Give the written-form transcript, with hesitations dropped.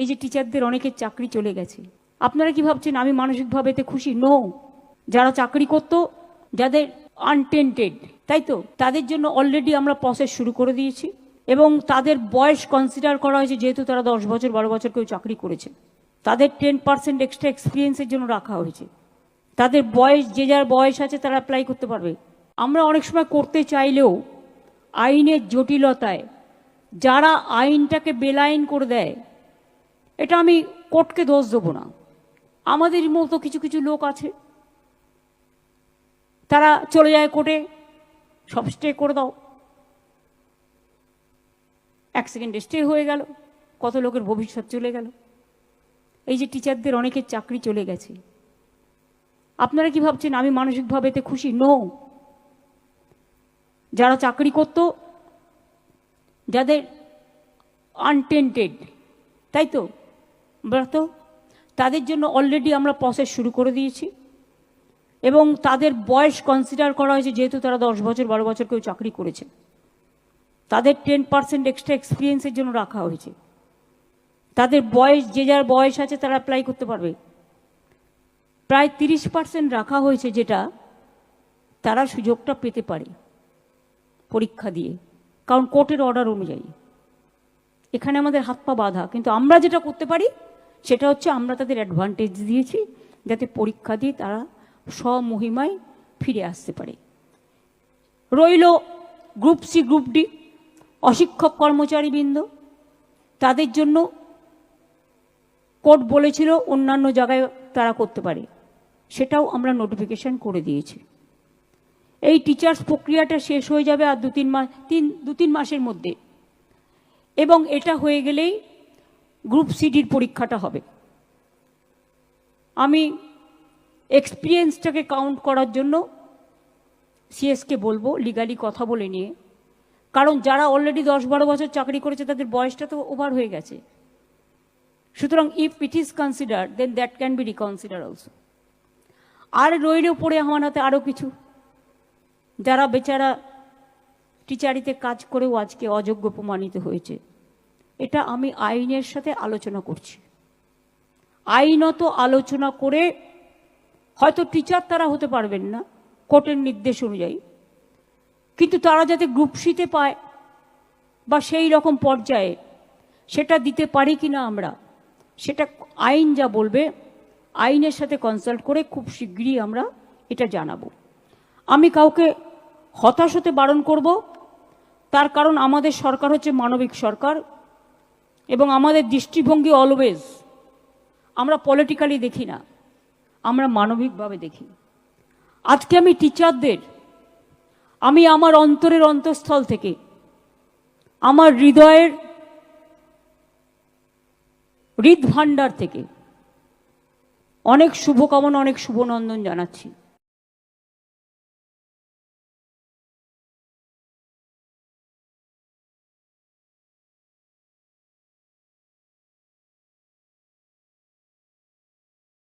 এই যে টিচারদের অনেকের চাকরি চলে গেছে, আপনারা কি ভাবছেন আমি মানসিকভাবে এতে খুশি? নো। যারা চাকরি করতো, যাদের আনটেন্টেড, তাই তো, তাদের জন্য অলরেডি আমরা প্রসেস শুরু করে দিয়েছি এবং তাদের বয়স কনসিডার করা হয়েছে। যেহেতু তারা 10 বছর 12 বছর কেউ চাকরি করেছে, তাদের 10% এক্সট্রা এক্সপিরিয়েন্সের জন্য রাখা হয়েছে। তাদের বয়স, যে যার বয়স আছে তারা অ্যাপ্লাই করতে পারবে। আমরা অনেক সময় করতে চাইলেও আইনের জটিলতায় যারা আইনটাকে বেলাইন করে দেয়, এটা আমি কোর্টকে দোষ দেবো না, আমাদের মতো কিছু কিছু লোক আছে, তারা চলে যায় কোর্টে, সব স্টে করে দাও, 1 সেকেন্ডে স্টে হয়ে গেল, কত লোকের ভবিষ্যৎ চলে গেল। এই যে টিচারদের অনেকের চাকরি চলে গেছে, আপনারা কি ভাবছেন আমি মানসিকভাবে এতে খুশি? নো। যারা চাকরি করতো, যাদের আনটেন্টেড, তাই তো, তাদের জন্য অলরেডি আমরা প্রসেস শুরু করে দিয়েছি এবং তাদের বয়স কনসিডার করা হয়েছে। যেহেতু তারা 10 বছর 12 বছর কেউ চাকরি করেছে, তাদের 10% এক্সট্রা এক্সপিরিয়েন্সের জন্য রাখা হয়েছে। তাদের বয়স, যে যার বয়স আছে তারা অ্যাপ্লাই করতে পারবে। প্রায় 30% রাখা হয়েছে, যেটা তারা সুযোগটা পেতে পারে পরীক্ষা দিয়ে, কারণ কোর্টের অর্ডার অনুযায়ী। এখানে আমাদের হাত পা বাঁধা, কিন্তু আমরা যেটা করতে পারি সেটা হচ্ছে আমরা তাদের অ্যাডভান্টেজ দিয়েছি যাতে পরীক্ষা দিয়ে তারা স্বমহিমায় ফিরে আসতে পারে। রইল গ্রুপ সি, গ্রুপ ডি, অশিক্ষক কর্মচারীবৃন্দ, তাদের জন্য কোর্ট বলেছিল অন্যান্য জায়গায় তারা করতে পারে, সেটাও আমরা নোটিফিকেশন করে দিয়েছি। এই টিচার্স প্রক্রিয়াটা শেষ হয়ে যাবে আর 2-3 মাসের মধ্যে, এবং এটা হয়ে গেলেই গ্রুপ সিডির পরীক্ষাটা হবে। আমি এক্সপিরিয়েন্সটাকে কাউন্ট করার জন্য সিএসকে বলবো লিগালি কথা বলে নিয়ে, কারণ যারা অলরেডি 10-12 বছর চাকরি করেছে তাদের বয়সটা তো ওভার হয়ে গেছে। সুতরাং if it is considered then that can be reconsider also. আর রইল পড়ে আমার হাতে আরও কিছু, যারা বেচারা টিচারিতে কাজ করেও আজকে অযোগ্য প্রমাণিত হয়েছে। এটা আমি আইনের সাথে আলোচনা করছি, আইনত আলোচনা করে হয়তো টিচার তারা হতে পারবেন না কোর্টের নির্দেশ অনুযায়ী, কিন্তু তারা যাতে গ্রুপ সিতে পায় বা সেই রকম পর্যায়ে সেটা দিতে পারি কি না আমরা, সেটা আইন যা বলবে আইনের সাথে কনসাল্ট করে খুব শীঘ্রই আমরা এটা জানাবো। আমি কাউকে হতাশ হতে বারণ করব, তার কারণ আমাদের সরকার হচ্ছে মানবিক সরকার এবং আমাদের দৃষ্টিভঙ্গি অলওয়েজ আমরা পলিটিক্যালি দেখি না, আমরা মানবিকভাবে দেখি। আজকে আমি টিচারদের, আমি আমার অন্তরের অন্তঃস্থল থেকে, আমার হৃদয়ের হৃদভাণ্ডার থেকে অনেক শুভকামনা, অনেক শুভনন্দন জানাচ্ছি।